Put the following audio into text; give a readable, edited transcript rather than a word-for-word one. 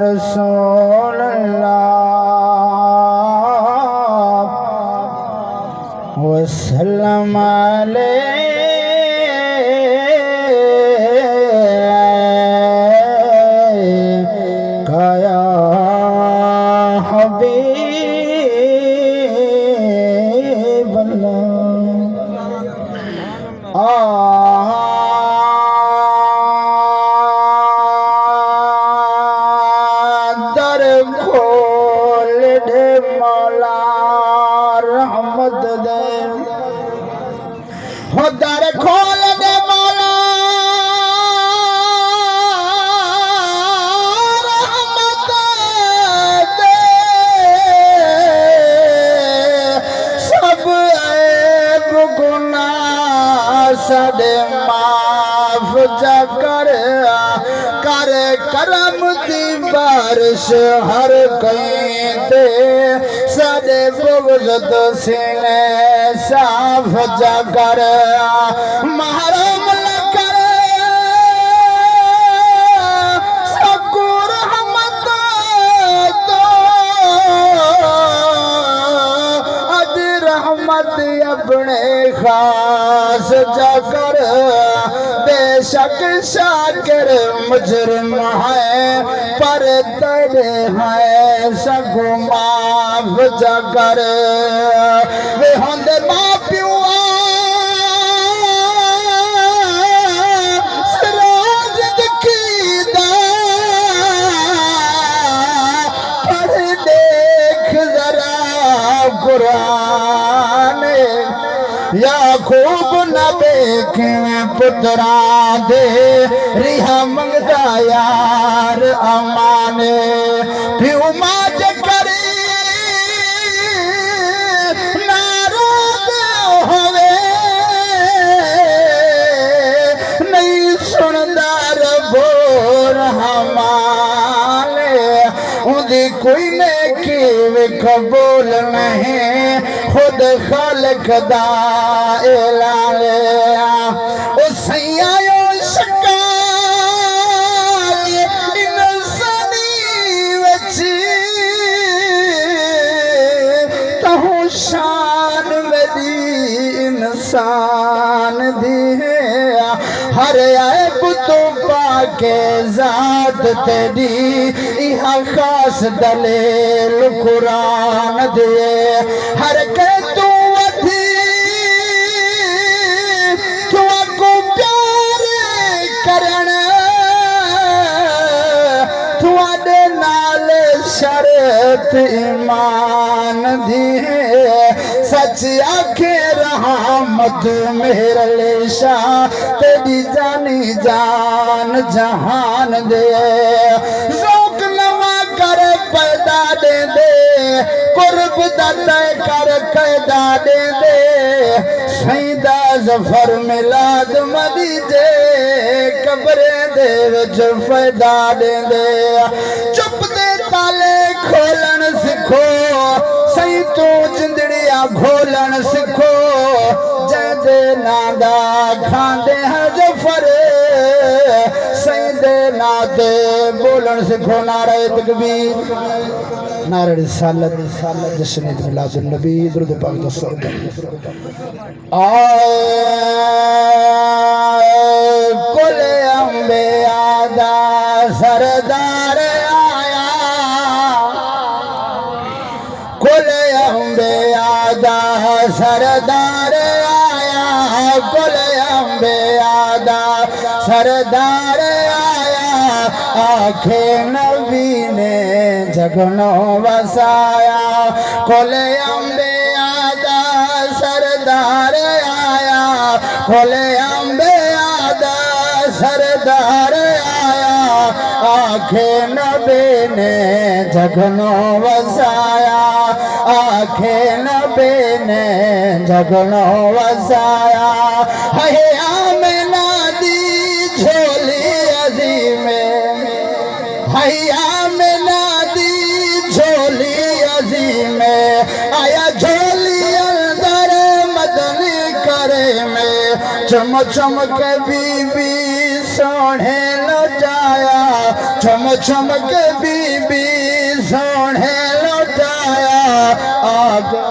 रसूल अल्लाह वसल्लम अलैका या हबीब अल्लाह। दर खोल दे मौला रहमत दे, हो दर खोल दे मौला रहमत दे, सब ऐब गुनाह साडे माफ जा कर करम दी बारिश हर कहीं ते साडे बुग़्ज़ तो सीने साफ जा कर महरूम न कर सबको रहमत तो अज रहमत अपने खास जा कर। बेशक शाकिर मुजरिम है पर तेरे है सगो माफ जा कर। वे होंदे मां प्यो सिराज दिखीदा पर देख जरा कुरान याकूब नबी के पुत्रा दे रिहा मंगदा यार अमाने प्यो माज करी नाराज होवे नहीं सुनदा रबो रहमाने उदी कोई नेकी कबूल नहीं खुद खालिक दा ऐलान ओ सैया शकाल इंसानी विच तहु शान मेरी इंसान दी हर ऐब तो पाके ज़ात तेरी इहा खास दलील कुरान दे हर के तू अधी तू को प्यार करन तुआडे नाल शर्त ईमान दी सच आखे रहमत मेरे लेशा तेरी जानी जान जहान दे रोक नवा कर पैदा दे दे कुर्ब दाता कर कैदा दे दे सईदा जफर मिलाद मदी जे कब्रे दे विच फैदा दे दे चुप दे ताले खोलन सिखो सही तू जिंदड़िया घोलन सिखो जैदे नादा खांदे हैं जफर सही दे नादे बोलन सिखो। नारे तकबीर नारे रिसालत जश्न मिलादुन नबी दुरूद पाक दसो आए कुल अंबिया दा सरदार आया कुल अंबिया दा सरदार आया कुल अंबिया दा सरदार आया आखे नबी ने जगनो वसाया कुल अंबिया दा सरदार आया कुल अंबिया दा सरदार आया आखे नबी ने जगनो वसाया आखे नबी ने जगनो वसाया है आमना दी झोली अजीम है आमना दी झोली अजीम आया झोली अंदर मदनी करे में चम चम के बीबी सोने लुटाया छम छम के बीबी सोने लुटाया आ